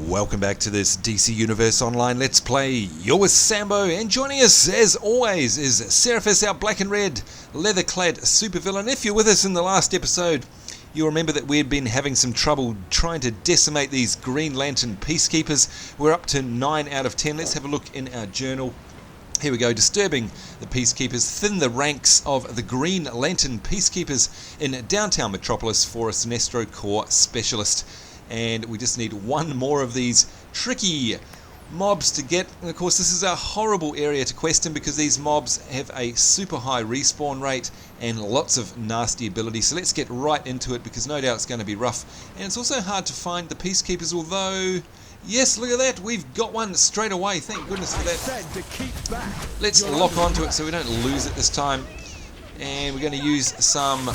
Welcome back to this DC Universe Online Let's Play. You're with Sambo, and joining us as always is Seraphis, our black and red leather-clad supervillain. If you're with us in the last episode, you'll remember that we've been having some trouble trying to decimate these Green Lantern Peacekeepers. We're up to 9 out of 10. Let's have a look in our journal. Here we go. Disturbing the Peacekeepers, thin the ranks of the Green Lantern Peacekeepers in downtown Metropolis for a Sinestro Corps specialist. And we just need one more of these tricky mobs to get. And of course this is a horrible area to quest in because these mobs have a super high respawn rate and lots of nasty ability. So let's get right into it because no doubt it's going to be rough. And it's also hard to find the Peacekeepers, although... Yes, look at that, we've got one straight away, thank goodness for that. Let's lock onto it so we don't lose it this time. And we're going to use some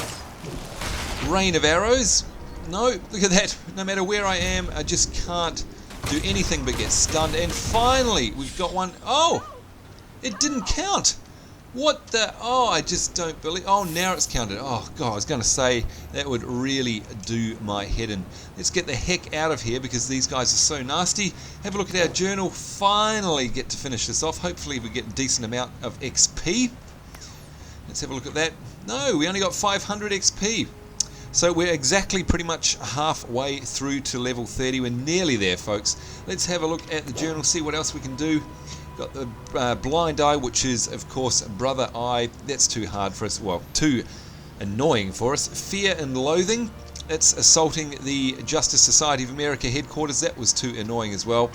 rain of arrows. No, look at that, no matter where I am, I just can't do anything but get stunned. And finally, we've got one. Oh, it didn't count. What the, oh, I just don't believe, oh, now it's counted. Oh God, I was going to say, that would really do my head in. Let's get the heck out of here because these guys are so nasty. Have a look at our journal, finally get to finish this off. Hopefully we get a decent amount of XP. Let's have a look at that. No, we only got 500 XP. So we're exactly pretty much halfway through to level 30. We're nearly there, folks. Let's have a look at the journal, see what else we can do. Got the blind eye, which is, of course, brother eye. That's too hard for us. Well, too annoying for us. Fear and loathing. That's assaulting the Justice Society of America headquarters. That was too annoying as well.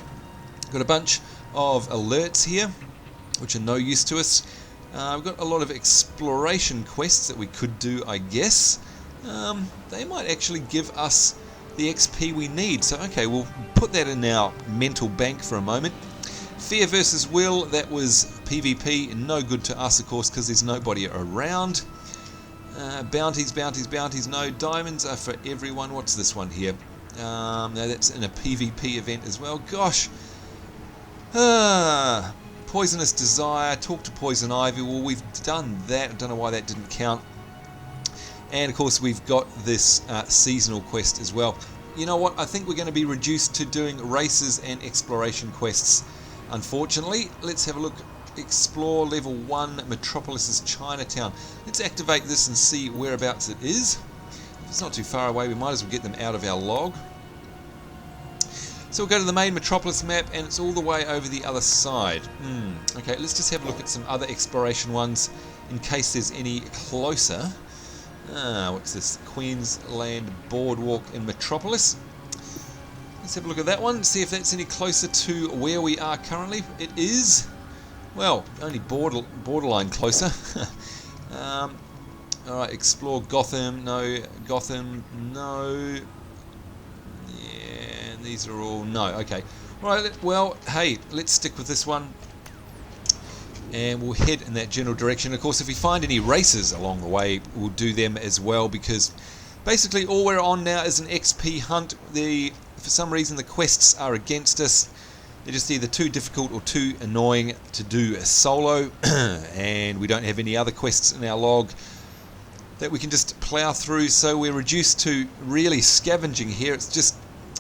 Got a bunch of alerts here, which are no use to us. We've got a lot of exploration quests that we could do, I guess. They might actually give us the XP we need. So, okay, we'll put that in our mental bank for a moment. Fear versus will, that was PvP, no good to us, of course, because there's nobody around. Bounties, no. Diamonds are for everyone. What's this one here? No, that's in a PvP event as well. Gosh. Poisonous desire, talk to poison ivy. Well, we've done that. I don't know why that didn't count. And of course we've got this seasonal quest as well. You know what, I think we're going to be reduced to doing races and exploration quests, unfortunately. Let's have a look. Explore level 1, Metropolis's Chinatown. Let's activate this and see whereabouts it is. If it's not too far away, we might as well get them out of our log. So we'll go to the main Metropolis map and it's all the way over the other side. Okay, let's just have a look at some other exploration ones in case there's any closer. What's this? Queensland Boardwalk in Metropolis. Let's have a look at that one, see if that's any closer to where we are currently. It is. Well, only borderline closer. Alright, explore Gotham. No. Gotham. No. Yeah, these are all no. Okay. Alright, well, hey, let's stick with this one. And we'll head in that general direction. Of course, if we find any races along the way, we'll do them as well, because basically all we're on now is an XP hunt. For some reason the quests are against us. They're just either too difficult or too annoying to do a solo, and we don't have any other quests in our log that we can just plow through, so we're reduced to really scavenging here. It's just,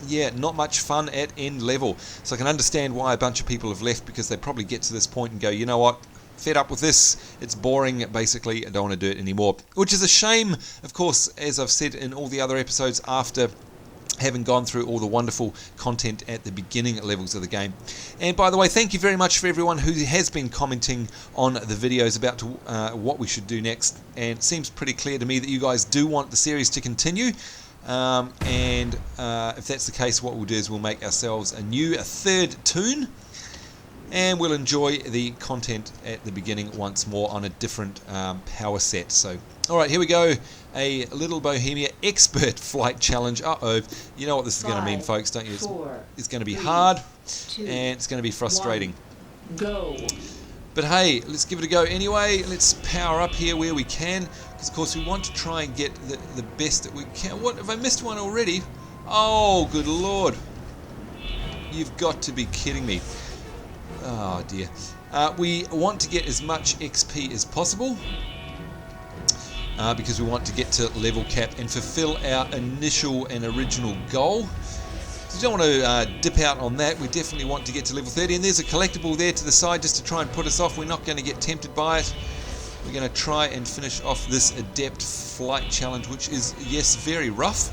yeah, not much fun at end level. So I can understand why a bunch of people have left, because they probably get to this point and go, you know what, fed up with this, it's boring, basically, I don't want to do it anymore. Which is a shame, of course, as I've said in all the other episodes, after having gone through all the wonderful content at the beginning levels of the game. And by the way, thank you very much for everyone who has been commenting on the videos about what we should do next. And it seems pretty clear to me that you guys do want the series to continue. If that's the case, what we'll do is we'll make ourselves a third toon, and we'll enjoy the content at the beginning once more on a different power set. So, alright, here we go. A little Bohemia expert flight challenge. Uh-oh. You know what this is going to mean, folks, don't you? It's going to be hard, and it's going to be frustrating. Go. But hey, let's give it a go anyway. Let's power up here where we can, because of course we want to try and get the best that we can. What, have I missed one already? Oh, good lord. You've got to be kidding me. Oh dear. We want to get as much XP as possible, because we want to get to level cap and fulfill our initial and original goal. So you don't want to dip out on that. We definitely want to get to level 30. And there's a collectible there to the side just to try and put us off. We're not going to get tempted by it. We're going to try and finish off this Adept Flight Challenge, which is, yes, very rough.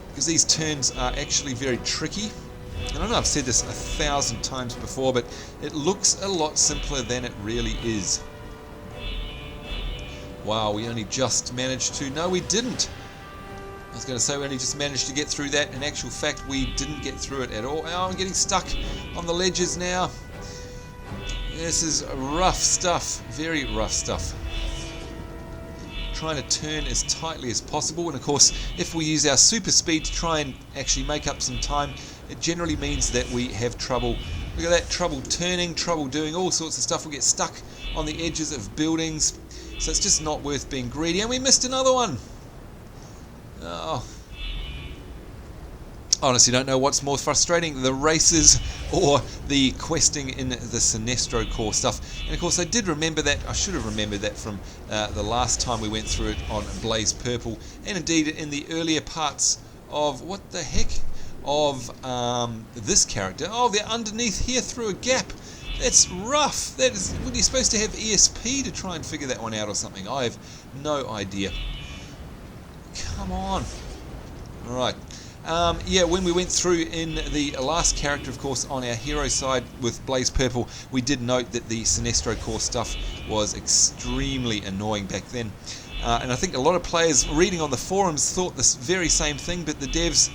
Because these turns are actually very tricky. And I know I've said this 1,000 times before, but it looks a lot simpler than it really is. Wow, we only just managed to... No, we didn't. I was going to say we only just managed to get through that. In actual fact, we didn't get through it at all. Oh, I'm getting stuck on the ledges now. This is rough stuff. Very rough stuff. Trying to turn as tightly as possible. And of course, if we use our super speed to try and actually make up some time, it generally means that we have trouble. Look at that, trouble turning, trouble doing all sorts of stuff. We get stuck on the edges of buildings. So it's just not worth being greedy. And we missed another one. Oh. Honestly, don't know what's more frustrating, the races or the questing in the Sinestro core stuff. And of course, I did remember that. I should have remembered that from the last time we went through it on Blaze Purple, and indeed in the earlier parts of what the heck of this character. Oh, they're underneath here through a gap. That's rough. That is. What, are you supposed to have ESP to try and figure that one out or something? I have no idea. Come on. All right. Yeah, when we went through in the last character, of course, on our hero side with Blaze Purple, we did note that the Sinestro core stuff was extremely annoying back then. And I think a lot of players reading on the forums thought this very same thing, but the devs,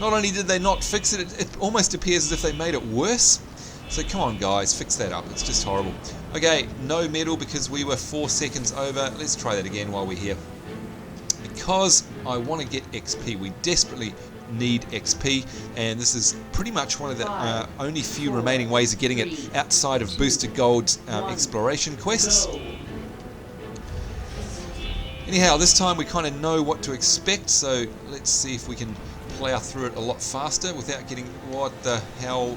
not only did they not fix it, it almost appears as if they made it worse. So come on, guys, fix that up. It's just horrible. Okay, no medal because we were 4 seconds over. Let's try that again while we're here. Because I want to get XP. We desperately need XP, and this is pretty much one of the only few remaining ways of getting it outside of Booster Gold's exploration quests. Anyhow, this time we kind of know what to expect, so let's see if we can plow through it a lot faster without getting... What the hell?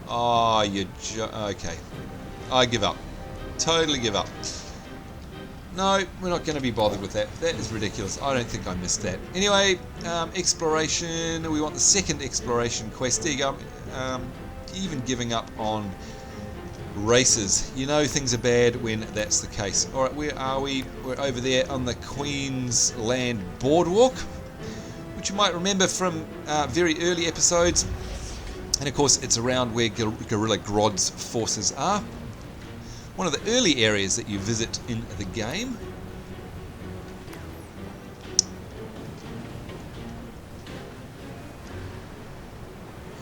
Oh, okay. I give up. Totally give up. No, we're not going to be bothered with that. That is ridiculous. I don't think I missed that. Anyway, exploration. We want the second exploration quest. There you go. Even giving up on races. You know things are bad when that's the case. Alright, where are we? We're over there on the Queensland Boardwalk, which you might remember from very early episodes. And of course, it's around where Gorilla Grodd's forces are. One of the early areas that you visit in the game.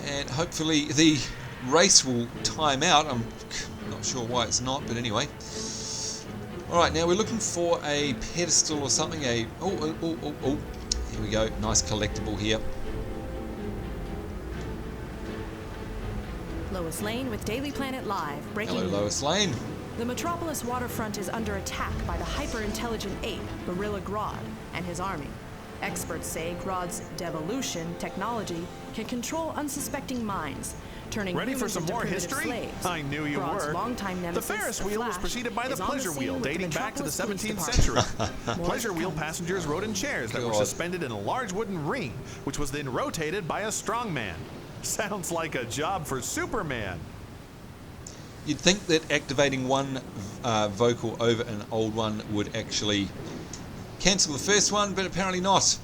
And hopefully the race will time out. I'm not sure why it's not, but anyway. Alright, now we're looking for a pedestal or something. Oh. Here we go. Nice collectible here. Lois Lane with Daily Planet Live. Breaking Hello, Lois Lane. The Metropolis waterfront is under attack by the hyper-intelligent ape, Gorilla Grodd, and his army. Experts say Grodd's devolution technology can control unsuspecting minds, turning Ready for humans some into more primitive history? slaves. I knew you Grodd's were. longtime The nemesis, Ferris Wheel was Flash, preceded by the is on Pleasure scene Wheel, with the dating back to the Metropolis 17th Police century. Department. Pleasure Wheel passengers rode in chairs that were suspended in a large wooden ring, which was then rotated by a strongman. Sounds like a job for Superman. You'd think that activating one vocal over an old one would actually cancel the first one, but apparently not.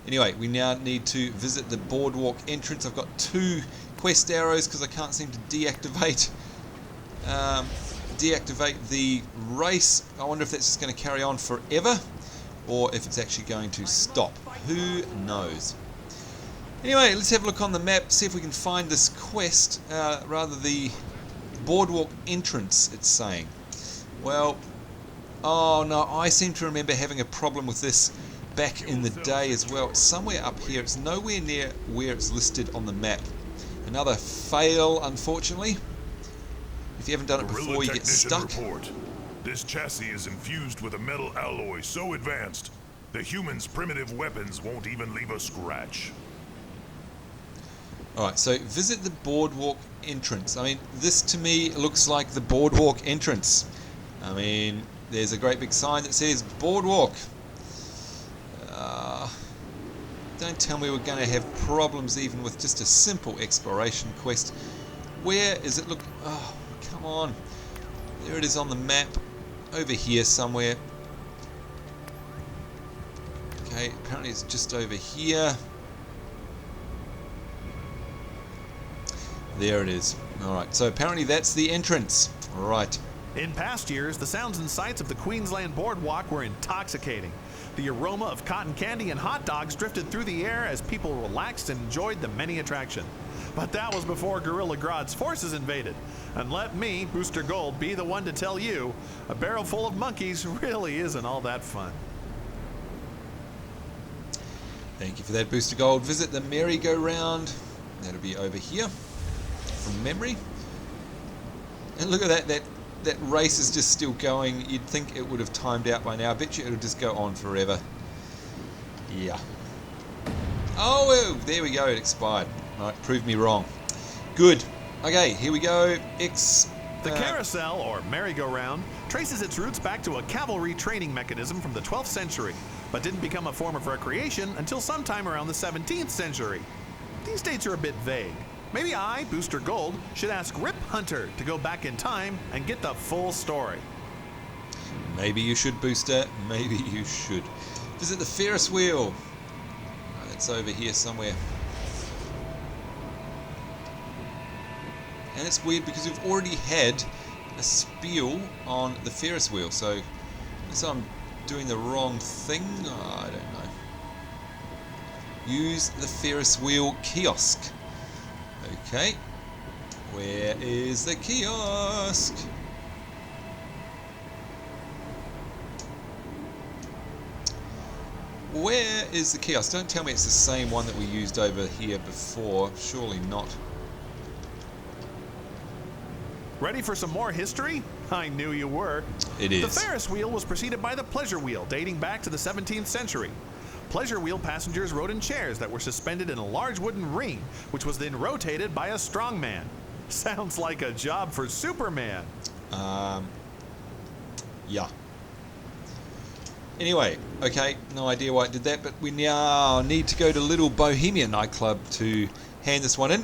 Anyway, we now need to visit the Boardwalk entrance. I've got 2 quest arrows because I can't seem to deactivate the race. I wonder if that's just going to carry on forever or if it's actually going to stop. Who knows? Anyway, let's have a look on the map, see if we can find this quest, rather the Boardwalk entrance, it's saying. Well, oh no, I seem to remember having a problem with this back in the day as well. It's somewhere up here. It's nowhere near where it's listed on the map. Another fail, unfortunately. If you haven't done it before, you get stuck. Report. This chassis is infused with a metal alloy so advanced, the humans' primitive weapons won't even leave a scratch. Alright, so visit the Boardwalk entrance. I mean, this to me looks like the Boardwalk entrance. I mean, there's a great big sign that says Boardwalk. Don't tell me we're going to have problems even with just a simple exploration quest. Where is it? Look, oh, come on. There it is on the map. Over here somewhere. Okay, apparently it's just over here. There it is. Alright, so apparently that's the entrance. Alright. In past years, the sounds and sights of the Queensland Boardwalk were intoxicating. The aroma of cotton candy and hot dogs drifted through the air as people relaxed and enjoyed the many attractions. But that was before Gorilla Grodd's forces invaded. And let me, Booster Gold, be the one to tell you, a barrel full of monkeys really isn't all that fun. Thank you for that, Booster Gold. Visit the merry-go-round. That'll be over here from memory. And look at that. That race is just still going. You'd think it would have timed out by now. I bet you it'll just go on forever. Yeah. Oh, well, there we go. It expired. Right, proved me wrong. Good. Okay, here we go. The carousel, or merry-go-round, traces its roots back to a cavalry training mechanism from the 12th century, but didn't become a form of recreation until sometime around the 17th century. These dates are a bit vague. Maybe I, Booster Gold, should ask Rip Hunter to go back in time and get the full story. Maybe you should, Booster. Maybe you should. Visit the Ferris Wheel. It's over here somewhere. And it's weird because we've already had a spiel on the Ferris Wheel, so unless I'm doing the wrong thing, I don't know. Use the Ferris Wheel kiosk. Okay, where is the kiosk? Where is the kiosk? Don't tell me it's the same one that we used over here before. Surely not. Ready for some more history? I knew you were. It is. The Ferris Wheel was preceded by the Pleasure Wheel, dating back to the 17th century. Pleasure Wheel passengers rode in chairs that were suspended in a large wooden ring, which was then rotated by a strongman. Sounds like a job for Superman. Yeah. Anyway, okay, no idea why it did that, but we now need to go to Little Bohemia Nightclub to hand this one in.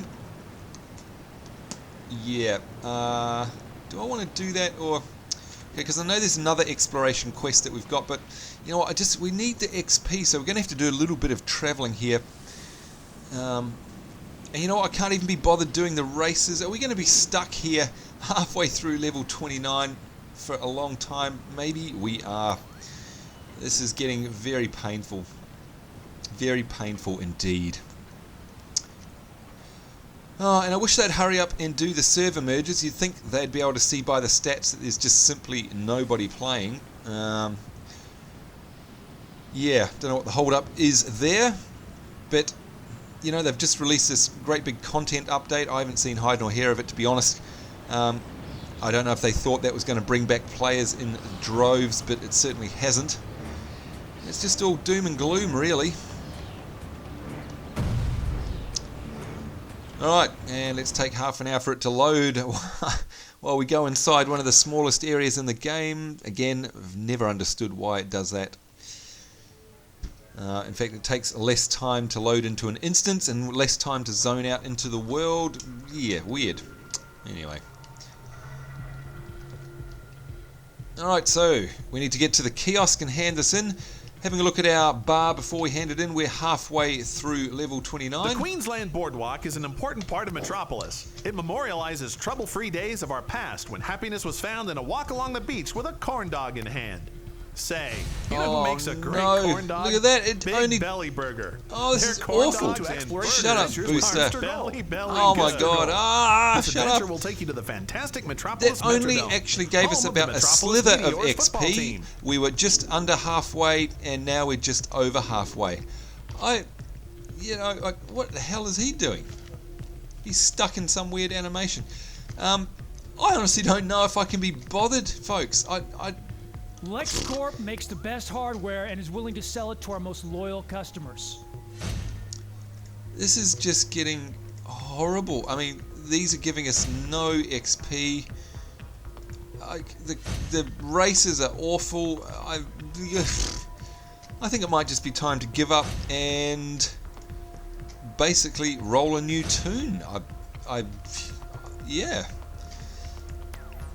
Yeah, do I want to do that, or... Okay, because I know there's another exploration quest that we've got, but you know what, we need the XP, so we're going to have to do a little bit of travelling here. And you know what, I can't even be bothered doing the races. Are we going to be stuck here halfway through level 29 for a long time? Maybe we are. This is getting very painful. Very painful indeed. Oh, and I wish they'd hurry up and do the server merges. You'd think they'd be able to see by the stats that there's just simply nobody playing. Yeah, don't know what the hold up is there, but you know, they've just released this great big content update. I haven't seen hide nor hair of it, to be honest. I don't know if they thought that was going to bring back players in droves, but it certainly hasn't. It's just all doom and gloom, really. Alright, and let's take half an hour for it to load while we go inside one of the smallest areas in the game. Again, I've never understood why it does that. In fact, it takes less time to load into an instance and less time to zone out into the world. Yeah, weird. Anyway. Alright, so we need to get to the kiosk and hand this in. Having a look at our bar before we hand it in, we're halfway through level 29. The Queensland Boardwalk is an important part of Metropolis. It memorializes trouble-free days of our past when happiness was found in a walk along the beach with a corn dog in hand. Say, you know who makes a great corn dog? Look at that. It Big only... Belly Burger. Oh, this is awful. Shut up, Booster. Belly oh my god. This Shut adventure up. will take you to the fantastic Metropolis That only Metrodome, actually gave us home of about the a Metropolis slither of Meteors football XP. team. We were just under halfway, and now we're just over halfway. You know, like, what the hell is he doing? He's stuck in some weird animation. I honestly don't know if I can be bothered, folks. LexCorp makes the best hardware and is willing to sell it to our most loyal customers. This is just getting horrible. I mean, these are giving us no XP. The races are awful. I think it might just be time to give up and basically roll a new tune. Yeah.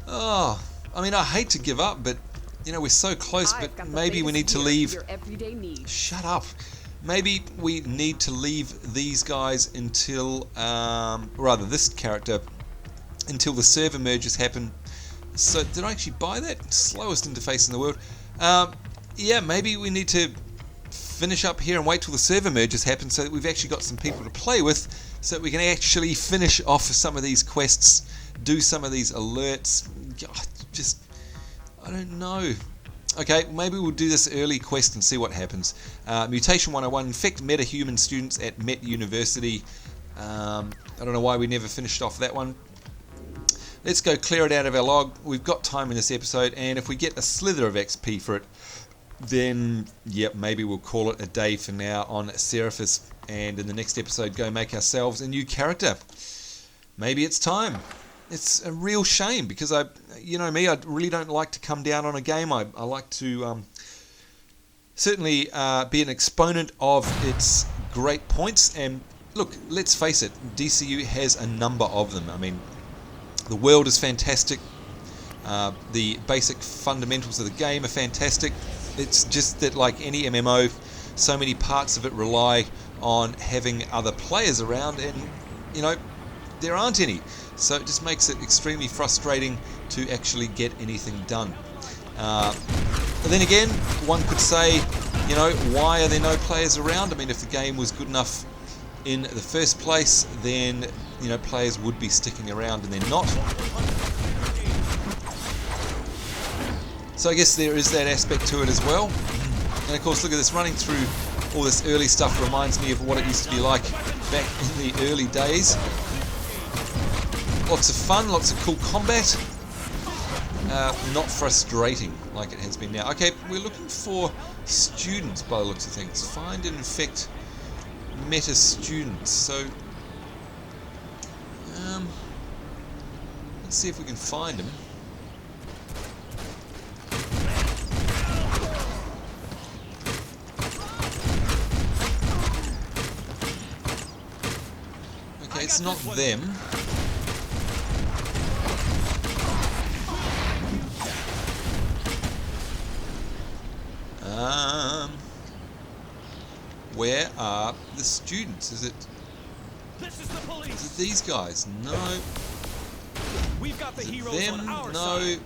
Oh, I mean, I hate to give up, but you know, we're so close. But maybe we need to leave. Your everyday needs. Shut up. Maybe we need to leave these guys until, rather this character, until the server merges happen. So did I actually buy that? Slowest interface in the world. Yeah, maybe we need to finish up here and wait till the server merges happen so that we've actually got some people to play with, so that we can actually finish off some of these quests, do some of these alerts. God, just, I don't know. Okay, maybe we'll do this early quest and see what happens. Mutation 101, infect meta-human students at Met University. I don't know why we never finished off that one. Let's go clear it out of our log. We've got time in this episode, and if we get a slither of XP for it, then, yep, maybe we'll call it a day for now on Seraphis, and in the next episode go make ourselves a new character. Maybe it's time. It's a real shame, because you know me, I really don't like to come down on a game. I like to certainly be an exponent of its great points, and look, let's face it, DCU has a number of them. I mean, the world is fantastic. The basic fundamentals of the game are fantastic. It's just that, like any MMO, so many parts of it rely on having other players around, and you know, there aren't any. So it just makes it extremely frustrating to actually get anything done. But then again, one could say, you know, why are there no players around? I mean, if the game was good enough in the first place, then, you know, players would be sticking around, and they're not. So I guess there is that aspect to it as well. And of course, look at this, running through all this early stuff reminds me of what it used to be like back in the early days. Lots of fun, lots of cool combat. Not frustrating like it has been now. Okay, we're looking for students by the looks of things. Find and infect meta students. So, let's see if we can find them. Okay, it's not them. Where are the students? Is it these guys? No. We've got the Is it heroes them? on our No. side.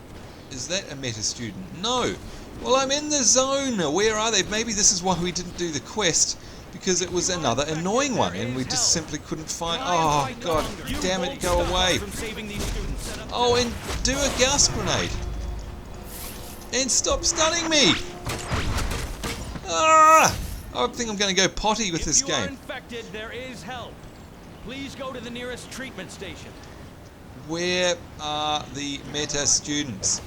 Is that a meta student? No. Well, I'm in the zone. Where are they? Maybe this is why we didn't do the quest, because it was another annoying one and we just simply couldn't find. Oh god damn it, go away. Oh, and do a gas grenade and stop stunning me. Ah, I think I'm going to go potty with this If you are game. infected, there is help. Please go to the nearest treatment station. Where are the meta students?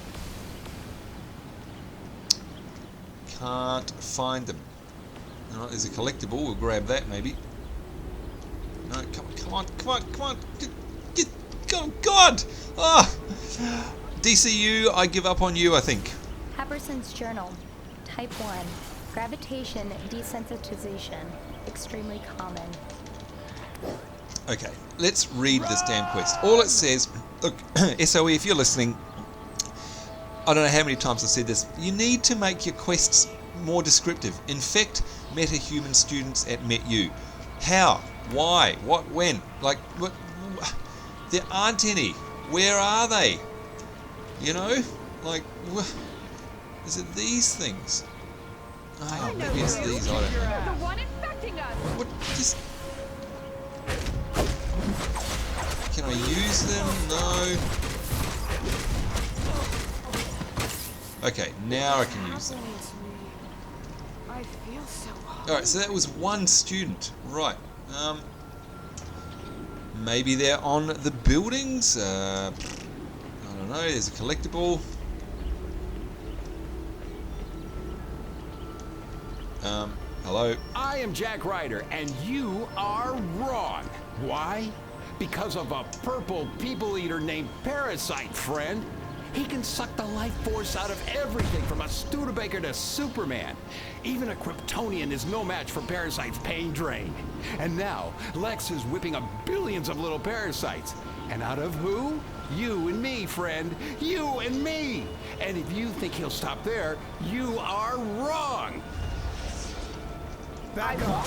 Can't find them. Alright, there's a collectible, we'll grab that maybe. No, come on. Oh god! Ah! DCU, I give up on you, I think. Happerson's Journal, Type 1, Gravitation Desensitization, extremely common. Okay, let's read this damn quest. All it says, look, SOE, if you're listening, I don't know how many times I've said this, you need to make your quests more descriptive. Infect meta-human students at MetU. How? Why? What? When? Like, what? There aren't any. Where are they? You know? Like, is it these things? Oh, maybe it's these, I don't know. The one infecting us. What? Just... Can I use them? No. Okay, now I can use them. I feel so hot. Alright, so that was one student. Right. Maybe they're on the buildings? I don't know, there's a collectible. Hello? I am Jack Ryder, and you are wrong. Why? Because of a purple people eater named Parasite, friend. He can suck the life force out of everything from a Studebaker to Superman. Even a Kryptonian is no match for Parasite's pain drain. And now, Lex is whipping up billions of little parasites. And out of who? You and me, friend. You and me. And if you think he'll stop there, you are wrong. Back up.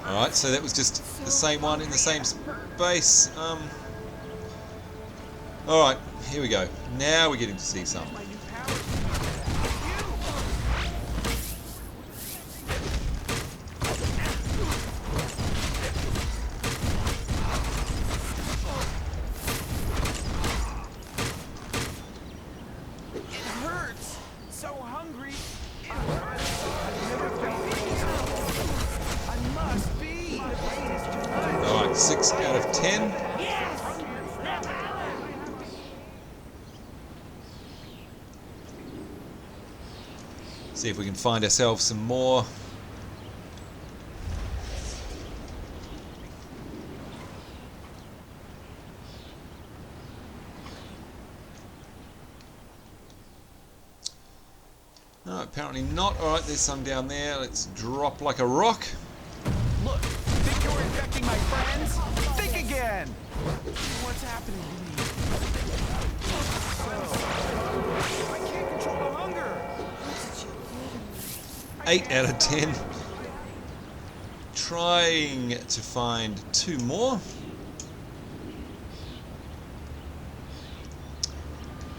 Alright, so that was just the same one in the same space. Alright, here we go. Now we're getting to see something. It hurts. So hungry. I must be. Alright, 6 out of 10. See if we can find ourselves some more. No, apparently not. Alright, there's some down there. Let's drop like a rock. Look, think you're infecting my friends? Think again. What's happening to me? I can't control the hunger. 8 out of 10. Trying to find 2 more.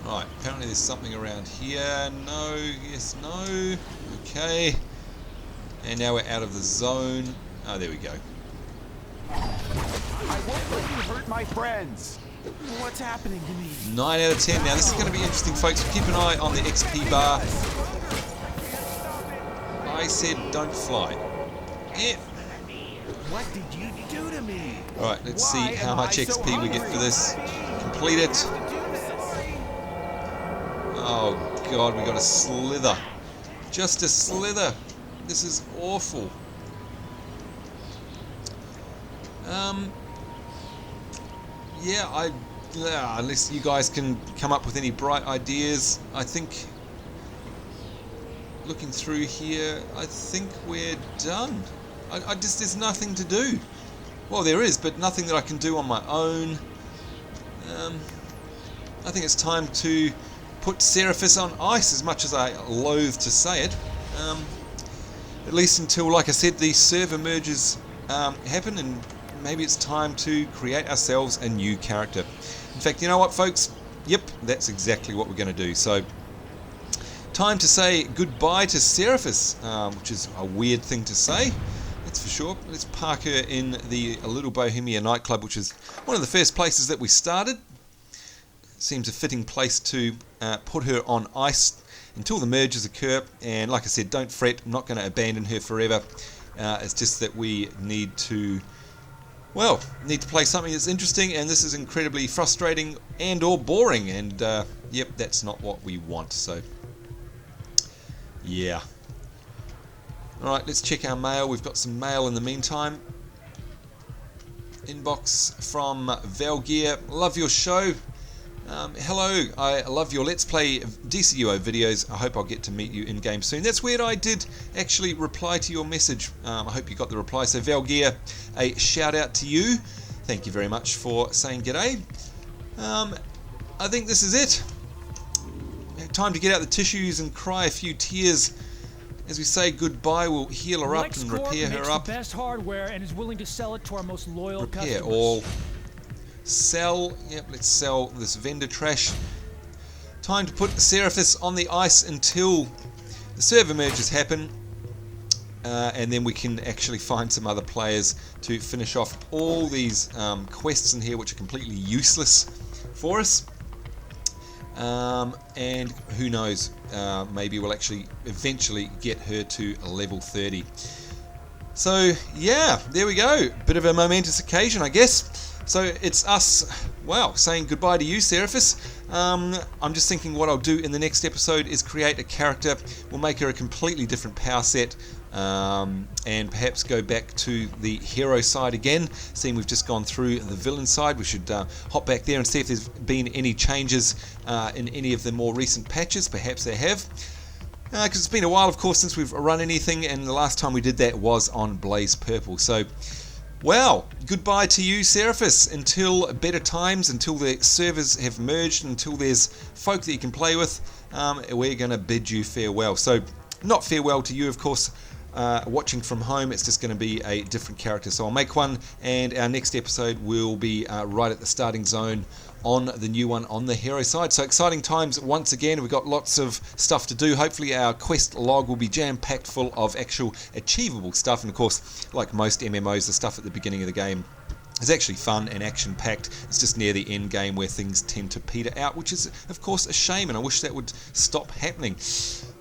Right, apparently there's something around here. No, yes, no. Okay. And now we're out of the zone. Oh, there we go. I won't let you hurt my friends. What's happening to me? 9 out of 10. Now this is going to be interesting, folks. Keep an eye on the XP bar. I said don't fly. Yeah. What did you do to me? Alright, let's see how much XP we get for this. Complete it. Oh god, we got a slither. Just a slither. This is awful. Yeah, unless you guys can come up with any bright ideas, I think looking through here, I think we're done. I just, there's nothing to do. Well, there is, but nothing that I can do on my own. I think it's time to put Seraphis on ice, as much as I loathe to say it. At least until, like I said, these server merges happen, and maybe it's time to create ourselves a new character. In fact, you know what, folks? Yep, that's exactly what we're going to do. So, time to say goodbye to Seraphis, which is a weird thing to say, that's for sure. Let's park her in the Little Bohemia Nightclub, which is one of the first places that we started. Seems a fitting place to put her on ice until the mergers occur. And like I said, don't fret, I'm not going to abandon her forever. It's just that we need to, well, need to play something that's interesting, and this is incredibly frustrating and or boring, and yep, that's not what we want. So yeah. Alright, let's check our mail. We've got some mail in the meantime. Inbox from Valgear. Love your show. Hello, I love your Let's Play DCUO videos. I hope I'll get to meet you in game soon. That's weird, I did actually reply to your message. I hope you got the reply. So Valgear, a shout out to you. Thank you very much for saying g'day. I think this is it. Time to get out the tissues and cry a few tears. As we say goodbye, we'll heal her up and repair her up. The best hardware and is willing to sell it to our most loyal Repair customers. all. Sell. Yep, let's sell this vendor trash. Time to put Seraphis on the ice until the server merges happen. And then we can actually find some other players to finish off all these quests in here, which are completely useless for us. And who knows, maybe we'll actually eventually get her to level 30. So yeah, there we go. Bit of a momentous occasion, I guess. So it's us, wow, saying goodbye to you, Seraphis. I'm just thinking what I'll do in the next episode is create a character. We'll make her a completely different power set. and perhaps go back to the hero side again. Seeing we've just gone through the villain side, we should hop back there and see if there's been any changes in any of the more recent patches. Perhaps there have. Because it's been a while, of course, since we've run anything, and the last time we did that was on Blaze Purple. So, well, goodbye to you, Seraphis, until better times, until the servers have merged, until there's folk that you can play with. We're going to bid you farewell. So, not farewell to you, of course. Watching from home, it's just going to be a different character, so I'll make one, and our next episode will be right at the starting zone on the new one on the hero side. So exciting times once again. We've got lots of stuff to do. Hopefully our quest log will be jam-packed full of actual achievable stuff, and of course, like most MMOs, the stuff at the beginning of the game is actually fun and action-packed. It's just near the end game where things tend to peter out, which is of course a shame, and I wish that would stop happening.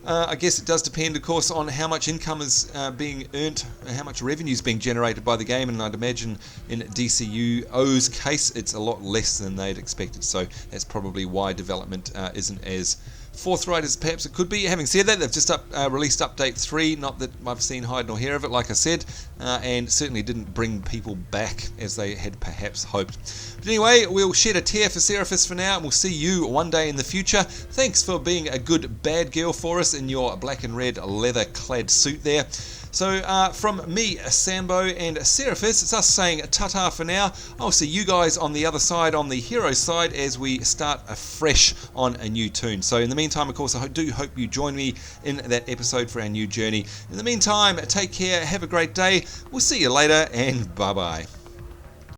I guess it does depend, of course, on how much income is being earned, how much revenue is being generated by the game, and I'd imagine in DCUO's case it's a lot less than they'd expected, so that's probably why development isn't as forthright as perhaps it could be. Having said that, they've just released Update 3, not that I've seen hide nor hair of it, like I said, and certainly didn't bring people back as they had perhaps hoped. But anyway, we'll shed a tear for Seraphis for now, and we'll see you one day in the future. Thanks for being a good bad girl for us in your black and red leather-clad suit there. So from me, Sambo, and Seraphis, it's us saying ta-ta for now. I'll see you guys on the other side, on the hero side, as we start afresh on a new tune. So in the meantime, of course, I do hope you join me in that episode for our new journey. In the meantime, take care, have a great day. We'll see you later, and bye-bye.